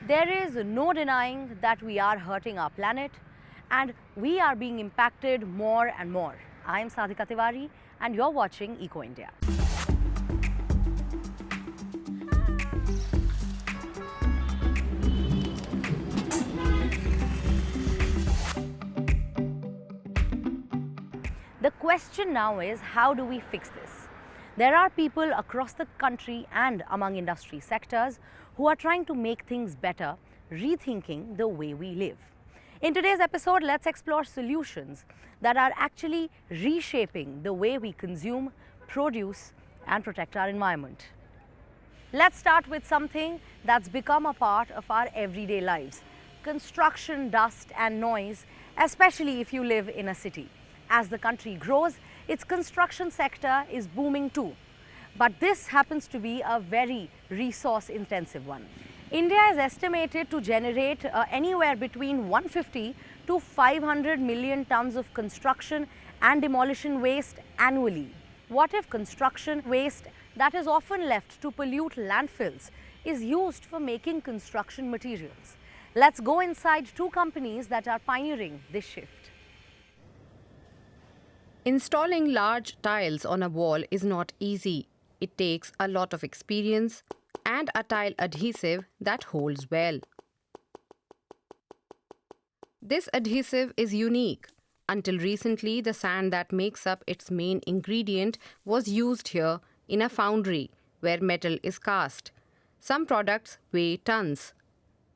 There is no denying that we are hurting our planet and we are being impacted more and more. I am Sadhika Tiwari and you're watching Eco India. The question now is, how do we fix this? There are people across the country and among industry sectors who are trying to make things better, rethinking the way we live. In today's episode, let's explore solutions that are actually reshaping the way we consume, produce, and protect our environment. Let's start with something that's become a part of our everyday lives: construction dust and noise, especially if you live in a city. As the country grows, its construction sector is booming too. But this happens to be a very resource intensive one. India is estimated to generate anywhere between 150 to 500 million tons of construction and demolition waste annually. What if construction waste that is often left to pollute landfills is used for making construction materials? Let's go inside two companies that are pioneering this shift. Installing large tiles on a wall is not easy. It takes a lot of experience and a tile adhesive that holds well. This adhesive is unique. Until recently, the sand that makes up its main ingredient was used here in a foundry where metal is cast. Some products weigh tons.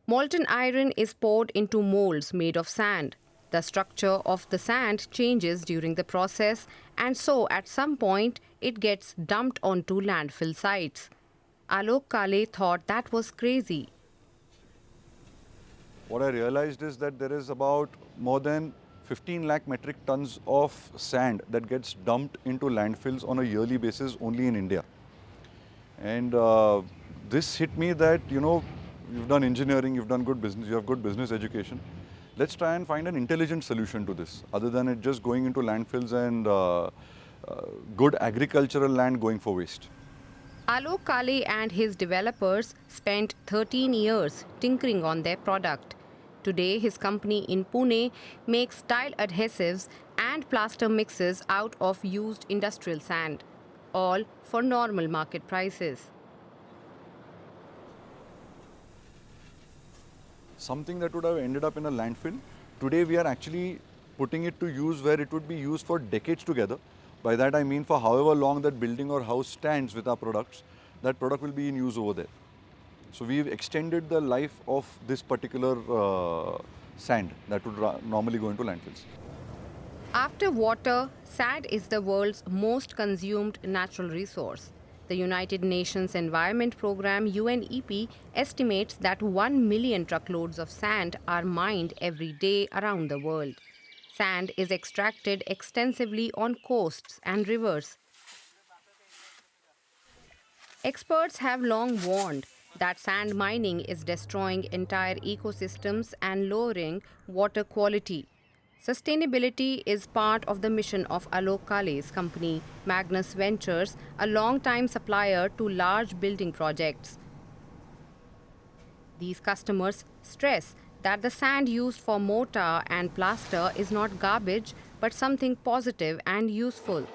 Molten iron is poured into molds made of sand. The structure of the sand changes during the process, and so at some point it gets dumped onto landfill sites. Alok Kale thought that was crazy. What I realized is that there is about more than 15 lakh metric tons of sand that gets dumped into landfills on a yearly basis only in India. And this hit me that, you've done engineering, you've done good business, you have good business education. Let's try and find an intelligent solution to this, other than it just going into landfills and good agricultural land going for waste. Alok Kale and his developers spent 13 years tinkering on their product. Today, his company in Pune makes tile adhesives and plaster mixes out of used industrial sand, all for normal market prices. Something that would have ended up in a landfill, today we are actually putting it to use where it would be used for decades together. By that I mean for however long that building or house stands with our products, that product will be in use over there. So we've extended the life of this particular sand that would normally go into landfills. After water, sand is the world's most consumed natural resource. The United Nations Environment Programme UNEP estimates that 1 million truckloads of sand are mined every day around the world. Sand is extracted extensively on coasts and rivers. Experts have long warned that sand mining is destroying entire ecosystems and lowering water quality. Sustainability is part of the mission of Alok Kale's company, Magnus Ventures, a long-time supplier to large building projects. These customers stress that the sand used for mortar and plaster is not garbage, but something positive and useful.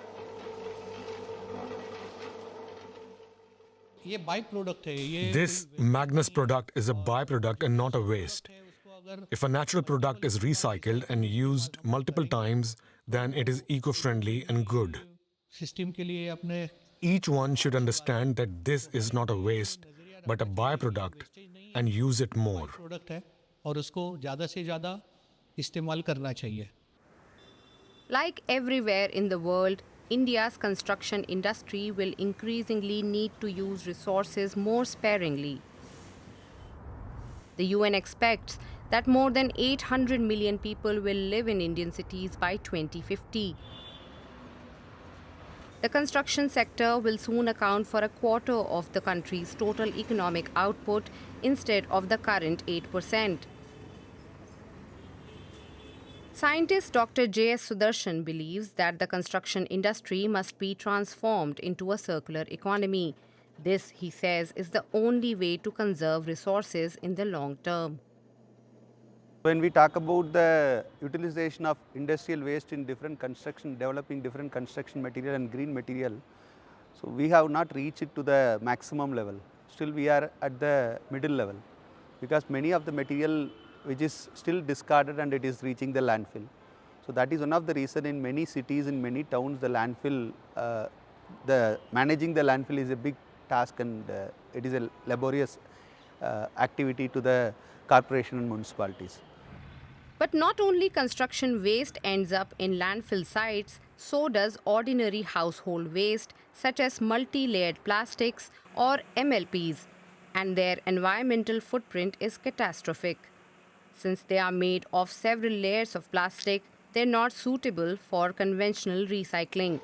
This Magnus product is a byproduct and not a waste. If a natural product is recycled and used multiple times, then it is eco-friendly and good. Each one should understand that this is not a waste, but a byproduct, and use it more. Like everywhere in the world, India's construction industry will increasingly need to use resources more sparingly. The UN expects that more than 800 million people will live in Indian cities by 2050. The construction sector will soon account for a quarter of the country's total economic output instead of the current 8%. Scientist Dr. J.S. Sudarshan believes that the construction industry must be transformed into a circular economy. This, he says, is the only way to conserve resources in the long term. When we talk about the utilization of industrial waste in different construction, developing different construction material and green material, so we have not reached it to the maximum level. Still we are at the middle level because many of the material which is still discarded and it is reaching the landfill. So that is one of the reason in many cities, in many towns, the landfill, the managing the landfill is a big task and it is a laborious activity to the corporation and municipalities. But not only construction waste ends up in landfill sites, so does ordinary household waste such as multi-layered plastics or MLPs, and their environmental footprint is catastrophic. Since they are made of several layers of plastic, they're not suitable for conventional recycling.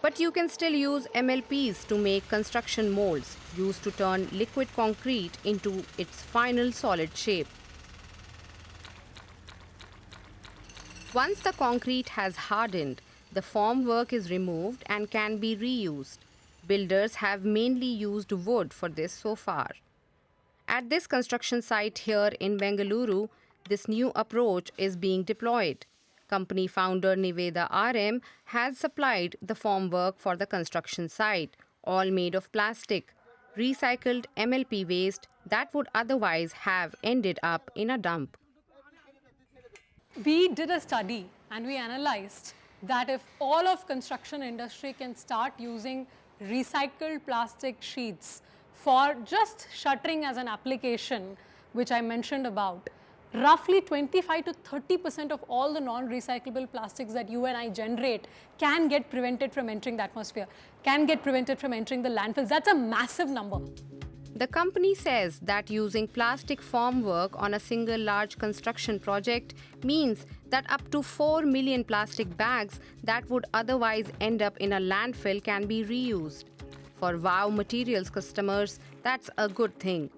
But you can still use MLPs to make construction molds used to turn liquid concrete into its final solid shape. Once the concrete has hardened, the formwork is removed and can be reused. Builders have mainly used wood for this so far. At this construction site here in Bengaluru, this new approach is being deployed. Company founder Niveda RM has supplied the formwork for the construction site, all made of plastic, recycled MLP waste that would otherwise have ended up in a dump. We did a study and we analyzed that if all of construction industry can start using recycled plastic sheets for just shuttering as an application, which I mentioned about, roughly 25 to 30% of all the non-recyclable plastics that you and I generate can get prevented from entering the atmosphere, can get prevented from entering the landfills. That's a massive number. The company says that using plastic formwork on a single large construction project means that up to 4 million plastic bags that would otherwise end up in a landfill can be reused. For Wow Materials customers, that's a good thing.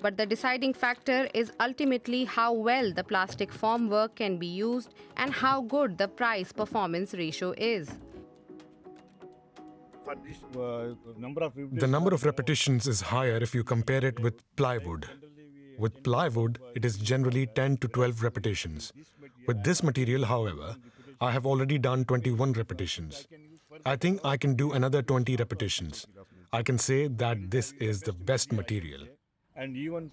But the deciding factor is ultimately how well the plastic formwork can be used and how good the price-performance ratio is. The number of repetitions is higher if you compare it with plywood. With plywood, it is generally 10 to 12 repetitions. With this material, however, I have already done 21 repetitions. I think I can do another 20 repetitions. I can say that this is the best material. Even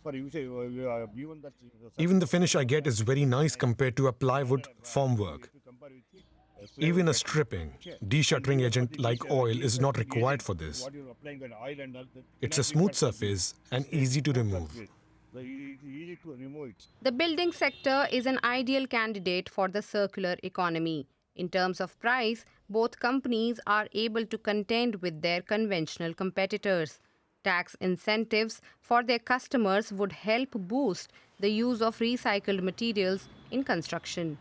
the finish I get is very nice compared to a plywood formwork. Even a stripping, deshuttering agent like oil is not required for this. It's a smooth surface and easy to remove. The building sector is an ideal candidate for the circular economy. In terms of price, both companies are able to contend with their conventional competitors. Tax incentives for their customers would help boost the use of recycled materials in construction.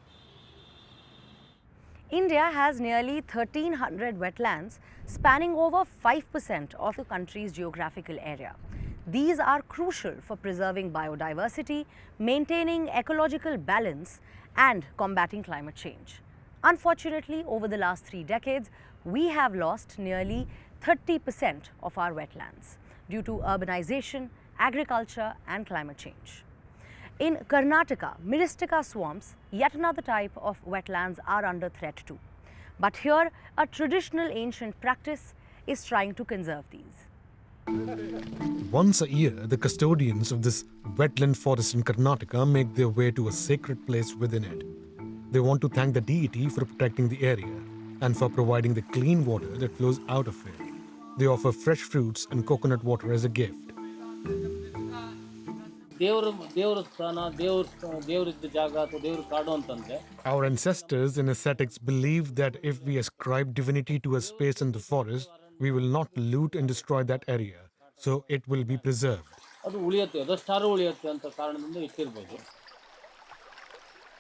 India has nearly 1,300 wetlands spanning over 5% of the country's geographical area. These are crucial for preserving biodiversity, maintaining ecological balance, and combating climate change. Unfortunately, over the last 3 decades, we have lost nearly 30% of our wetlands due to urbanization, agriculture, and climate change. In Karnataka, Myristica swamps, yet another type of wetlands, are under threat too. But here, a traditional ancient practice is trying to conserve these. Once a year, the custodians of this wetland forest in Karnataka make their way to a sacred place within it. They want to thank the deity for protecting the area and for providing the clean water that flows out of it. They offer fresh fruits and coconut water as a gift. Our ancestors in ascetics believed that if we ascribe divinity to a space in the forest, we will not loot and destroy that area, so it will be preserved.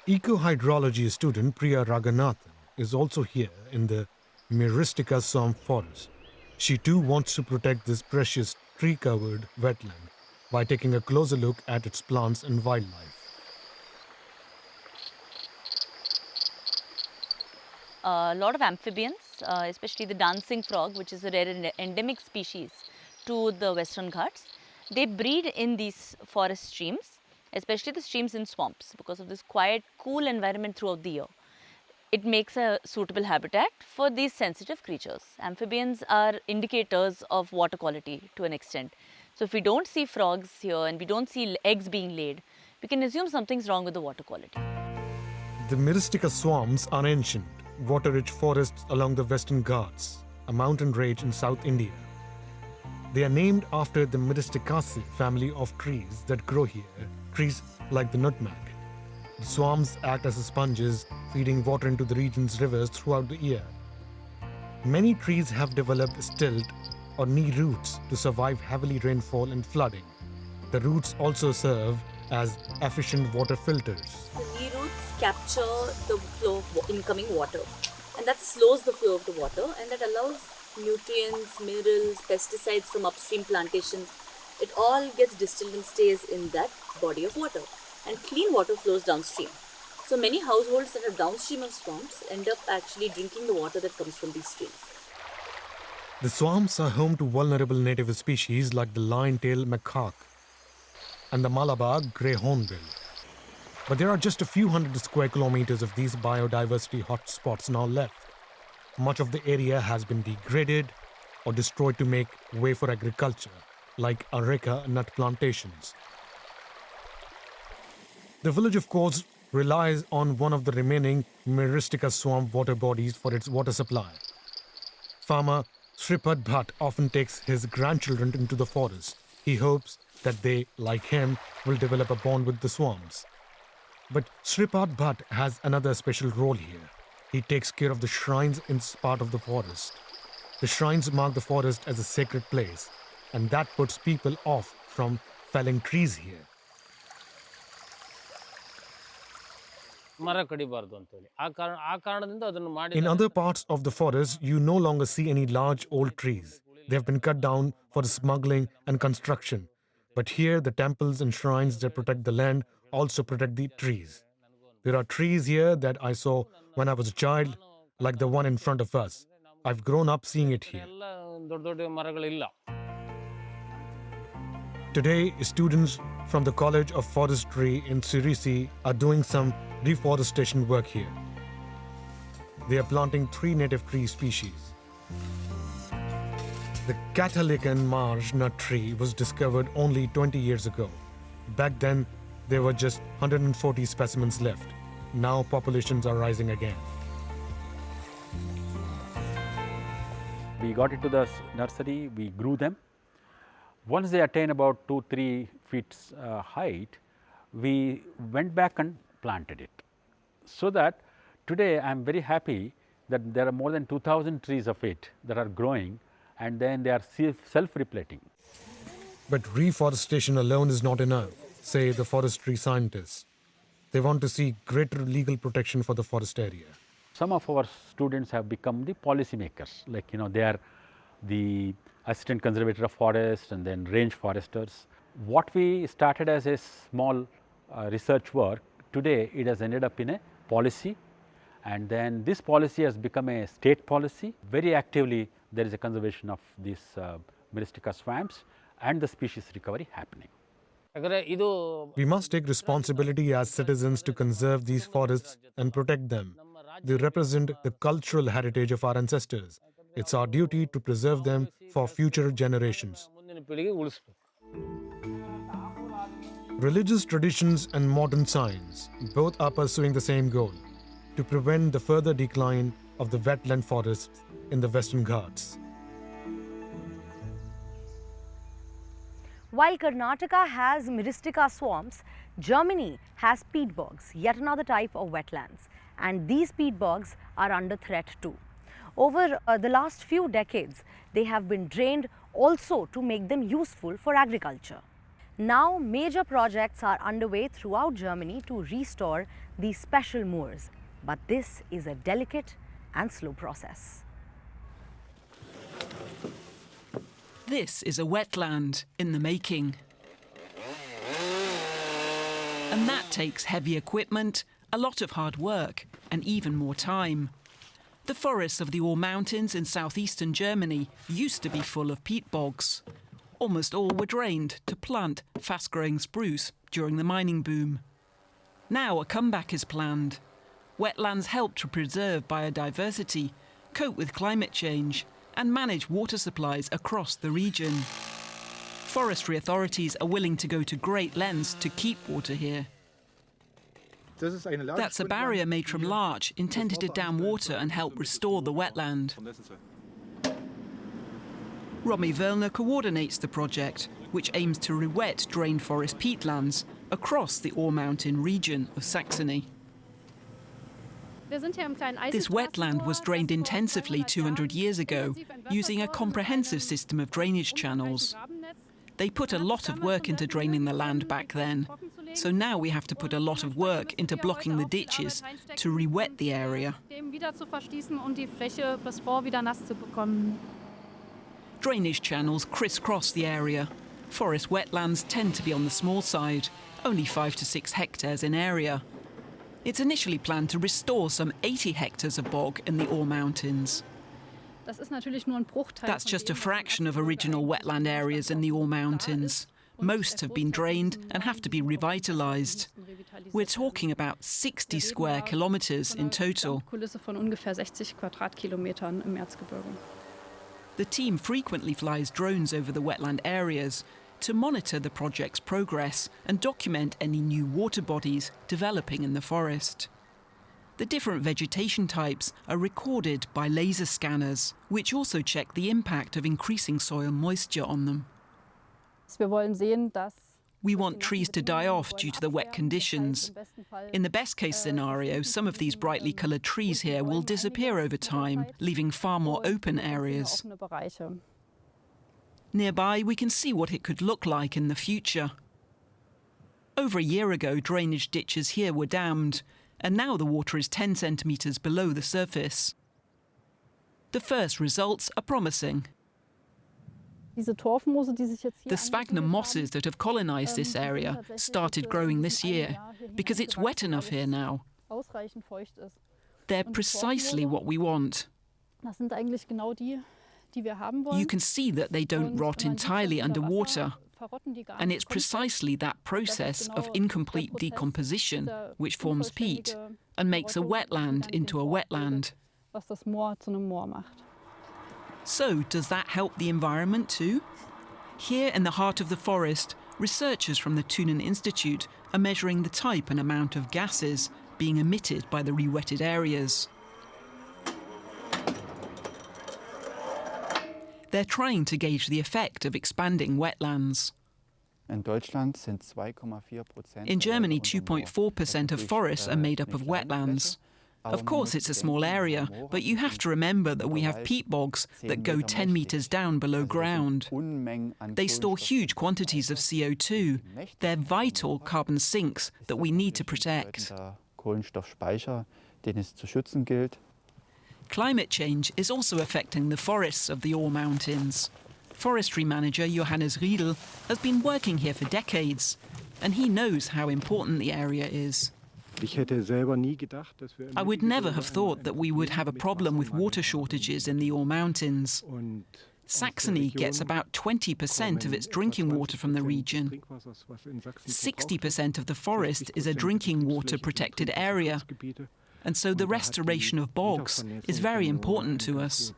Eco-hydrology student Priya Raganathan is also here in the Myristica swamp forest. She too wants to protect this precious tree-covered wetland by taking a closer look at its plants and wildlife. A lot of amphibians, especially the dancing frog, which is a rare and endemic species, to the Western Ghats, they breed in these forest streams, especially the streams in swamps, because of this quiet, cool environment throughout the year. It makes a suitable habitat for these sensitive creatures. Amphibians are indicators of water quality to an extent. So if we don't see frogs here and we don't see eggs being laid, we can assume something's wrong with the water quality. The Myristica swamps are ancient, water-rich forests along the Western Ghats, a mountain range in South India. They are named after the Myristicaceae family of trees that grow here, trees like the nutmeg. The swamps act as sponges, feeding water into the region's rivers throughout the year. Many trees have developed stilt or knee roots to survive heavy rainfall and flooding. The roots also serve as efficient water filters. The knee roots capture the flow of incoming water, and that slows the flow of the water, and that allows nutrients, minerals, pesticides from upstream plantations. It all gets distilled and stays in that body of water, and clean water flows downstream. So many households that are downstream of swamps end up actually drinking the water that comes from these streams. The swamps are home to vulnerable native species like the lion-tailed macaque and the Malabar grey hornbill. But there are just a few hundred square kilometers of these biodiversity hotspots now left. Much of the area has been degraded or destroyed to make way for agriculture, like areca nut plantations. The village, of course, relies on one of the remaining Myristica swamp water bodies for its water supply. Farmer Shripad Bhatt often takes his grandchildren into the forest. He hopes that they, like him, will develop a bond with the swamps. But Shripad Bhatt has another special role here. He takes care of the shrines in this part of the forest. The shrines mark the forest as a sacred place, and that puts people off from felling trees here. In other parts of the forest, you no longer see any large old trees. They have been cut down for smuggling and construction. But here, the temples and shrines that protect the land also protect the trees. There are trees here that I saw when I was a child, like the one in front of us. I've grown up seeing it here. Today, students from the College of Forestry in Sirisi are doing some reforestation work here. They are planting 3 native tree species. The Catalican marsh nut tree was discovered only 20 years ago. Back then, there were just 140 specimens left. Now populations are rising again. We got into the nursery, we grew them. Once they attain about 2-3 feet height, we went back and planted it. So that today I am very happy that there are more than 2,000 trees of it that are growing, and then they are self-replanting. But reforestation alone is not enough, say the forestry scientists. They want to see greater legal protection for the forest area. Some of our students have become the policy makers, like they are the assistant conservator of forest and then range foresters. What we started as a small research work, today it has ended up in a policy, and then this policy has become a state policy. Very actively there is a conservation of these Myristica swamps and the species recovery happening. We must take responsibility as citizens to conserve these forests and protect them. They represent the cultural heritage of our ancestors. It's our duty to preserve them for future generations. Religious traditions and modern science both are pursuing the same goal: to prevent the further decline of the wetland forests in the Western Ghats. While Karnataka has Myristica swamps, Germany has peat bogs, yet another type of wetlands. And these peat bogs are under threat too. Over the last few decades, they have been drained also to make them useful for agriculture. Now, major projects are underway throughout Germany to restore these special moors. But this is a delicate and slow process. This is a wetland in the making. And that takes heavy equipment, a lot of hard work, and even more time. The forests of the Ore Mountains in southeastern Germany used to be full of peat bogs. Almost all were drained to plant fast-growing spruce during the mining boom. Now a comeback is planned. Wetlands help to preserve biodiversity, cope with climate change, and manage water supplies across the region. Forestry authorities are willing to go to great lengths to keep water here. That's a barrier made from larch intended to dam water and help restore the wetland. Romy Vellner coordinates the project, which aims to re-wet drained forest peatlands across the Ore Mountain region of Saxony. This wetland was drained intensively 200 years ago, using a comprehensive system of drainage channels. They put a lot of work into draining the land back then, so now we have to put a lot of work into blocking the ditches to re-wet the area. Drainage channels crisscross the area. Forest wetlands tend to be on the small side, only 5 to 6 hectares in area. It's initially planned to restore some 80 hectares of bog in the Ore Mountains. That's just a fraction of original wetland areas in the Ore Mountains. Most have been drained and have to be revitalised. We're talking about 60 square kilometres in total. The team frequently flies drones over the wetland areas to monitor the project's progress and document any new water bodies developing in the forest. The different vegetation types are recorded by laser scanners, which also check the impact of increasing soil moisture on them. We want trees to die off due to the wet conditions. In the best-case scenario, some of these brightly coloured trees here will disappear over time, leaving far more open areas. Nearby, we can see what it could look like in the future. Over a year ago, drainage ditches here were dammed, and now the water is 10 centimetres below the surface. The first results are promising. The sphagnum mosses that have colonised this area started growing this year because it's wet enough here now. They're precisely what we want. You can see that they don't rot entirely underwater, and it's precisely that process of incomplete decomposition which forms peat and makes a wetland into a wetland. So, does that help the environment too? Here in the heart of the forest, researchers from the Thunen Institute are measuring the type and amount of gases being emitted by the re-wetted areas. They're trying to gauge the effect of expanding wetlands. In Germany, 2.4% of forests are made up of wetlands. Of course, it's a small area, but you have to remember that we have peat bogs that go 10 metres down below ground. They store huge quantities of CO2. They're vital carbon sinks that we need to protect. Climate change is also affecting the forests of the Ore Mountains. Forestry manager Johannes Riedel has been working here for decades, and he knows how important the area is. I would never have thought that we would have a problem with water shortages in the Ore Mountains. Saxony gets about 20% of its drinking water from the region. 60% of the forest is a drinking water protected area, and so the restoration of bogs is very important to us.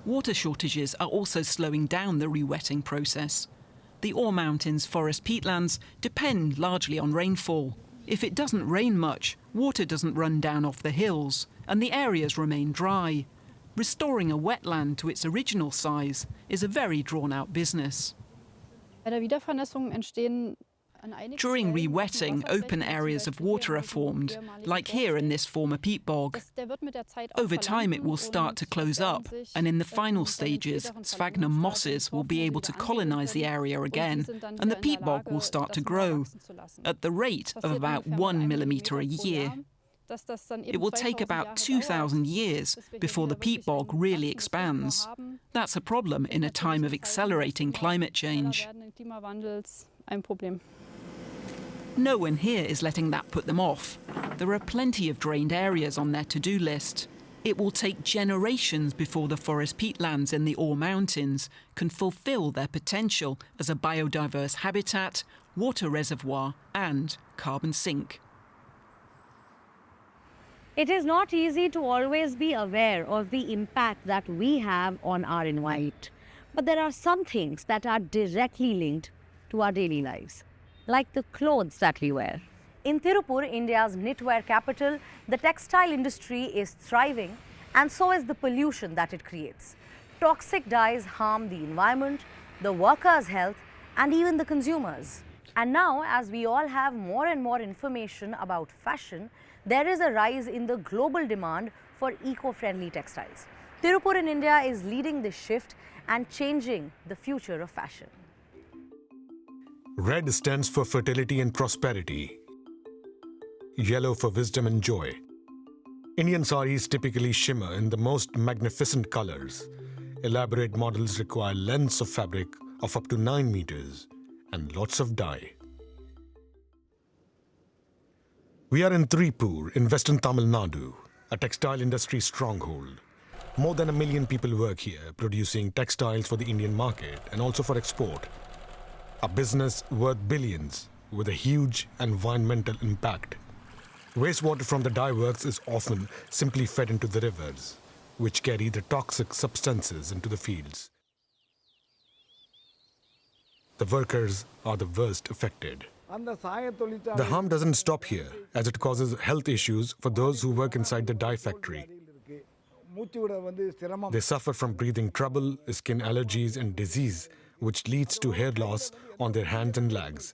Water shortages are also slowing down the re-wetting process. The Ore Mountains forest peatlands depend largely on rainfall. If it doesn't rain much, water doesn't run down off the hills, and the areas remain dry. Restoring a wetland to its original size is a very drawn-out business. During re-wetting, open areas of water are formed, like here in this former peat bog. Over time it will start to close up, and in the final stages, sphagnum mosses will be able to colonise the area again, and the peat bog will start to grow, at the rate of about 1 millimetre a year. It will take about 2,000 years before the peat bog really expands. That's a problem in a time of accelerating climate change. No one here is letting that put them off. There are plenty of drained areas on their to-do list. It will take generations before the forest peatlands in the Ore Mountains can fulfill their potential as a biodiverse habitat, water reservoir and carbon sink. It is not easy to always be aware of the impact that we have on our environment. But there are some things that are directly linked to our daily lives, like the clothes that we wear. In Tirupur, India's knitwear capital, the textile industry is thriving, and so is the pollution that it creates. Toxic dyes harm the environment, the workers' health, and even the consumers. And now, as we all have more and more information about fashion, there is a rise in the global demand for eco-friendly textiles. Tirupur in India is leading this shift and changing the future of fashion. Red stands for fertility and prosperity. Yellow for wisdom and joy. Indian saris typically shimmer in the most magnificent colors. Elaborate models require lengths of fabric of up to 9 meters and lots of dye. We are in Tirupur in western Tamil Nadu, a textile industry stronghold. More than 1 million people work here, producing textiles for the Indian market and also for export. A business worth billions with a huge environmental impact. Wastewater from the dye works is often simply fed into the rivers, which carry the toxic substances into the fields. The workers are the worst affected. The harm doesn't stop here, as it causes health issues for those who work inside the dye factory. They suffer from breathing trouble, skin allergies, and disease, which leads to hair loss on their hands and legs.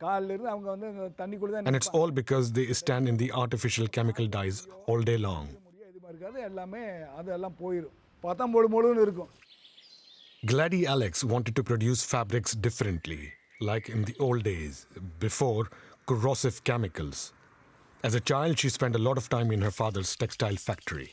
And it's all because they stand in the artificial chemical dyes all day long. Gladys Alex wanted to produce fabrics differently, like in the old days, before corrosive chemicals. As a child, she spent a lot of time in her father's textile factory.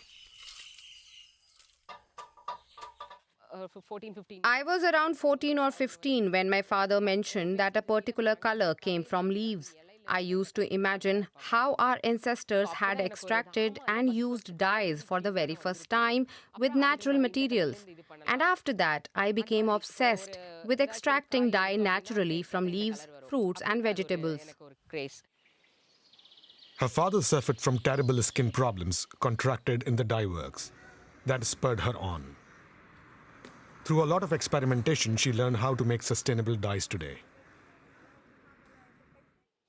I was around 14 or 15 when my father mentioned that a particular color came from leaves. I used to imagine how our ancestors had extracted and used dyes for the very first time with natural materials. And after that, I became obsessed with extracting dye naturally from leaves, fruits, and vegetables. Her father suffered from terrible skin problems contracted in the dye works. That spurred her on. Through a lot of experimentation, she learned how to make sustainable dyes today.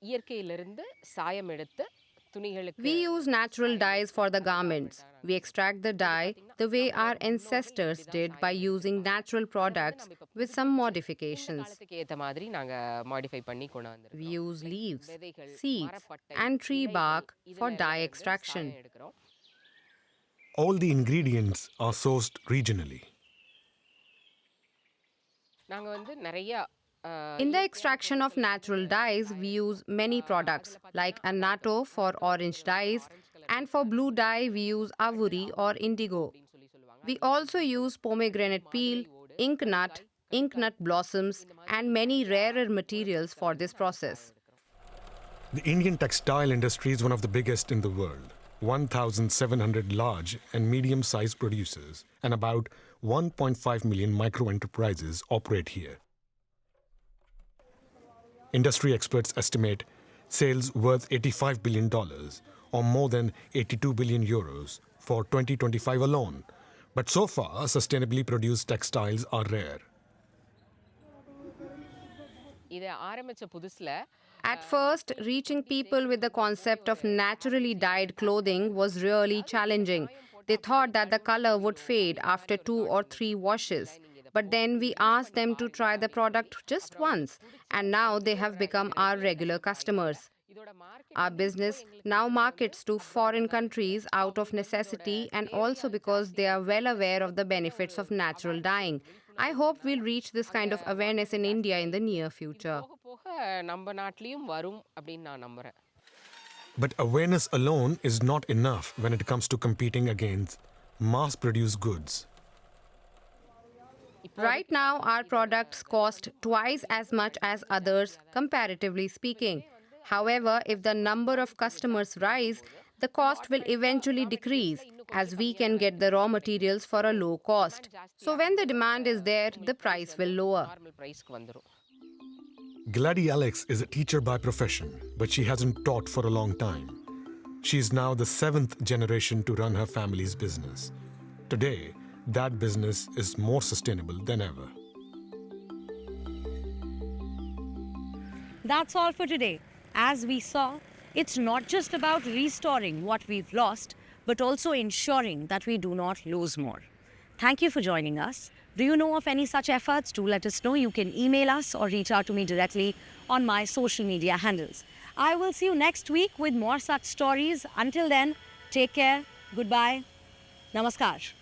We use natural dyes for the garments. We extract the dye the way our ancestors did by using natural products with some modifications. We use leaves, seeds, and tree bark for dye extraction. All the ingredients are sourced regionally. In the extraction of natural dyes, we use many products like annatto for orange dyes, and for blue dye, we use avuri or indigo. We also use pomegranate peel, ink nut blossoms, and many rarer materials for this process. The Indian textile industry is one of the biggest in the world. 1,700 large and medium-sized producers and about 1.5 million micro-enterprises operate here. Industry experts estimate sales worth $85 billion or more than 82 billion euros for 2025 alone. But so far, sustainably produced textiles are rare. At first, reaching people with the concept of naturally dyed clothing was really challenging. They thought that the color would fade after 2 or 3 washes. But then we asked them to try the product just once, and now they have become our regular customers. Our business now markets to foreign countries out of necessity and also because they are well aware of the benefits of natural dyeing. I hope we'll reach this kind of awareness in India in the near future. But awareness alone is not enough when it comes to competing against mass-produced goods. Right now, our products cost twice as much as others, comparatively speaking. However, if the number of customers rise, the cost will eventually decrease as we can get the raw materials for a low cost. So when the demand is there, the price will lower. Gladys Alex is a teacher by profession, but she hasn't taught for a long time. She is now the 7th generation to run her family's business. Today, that business is more sustainable than ever. That's all for today. As we saw, it's not just about restoring what we've lost, but also ensuring that we do not lose more. Thank you for joining us. Do you know of any such efforts? Do let us know. You can email us or reach out to me directly on my social media handles. I will see you next week with more such stories. Until then, take care. Goodbye. Namaskar.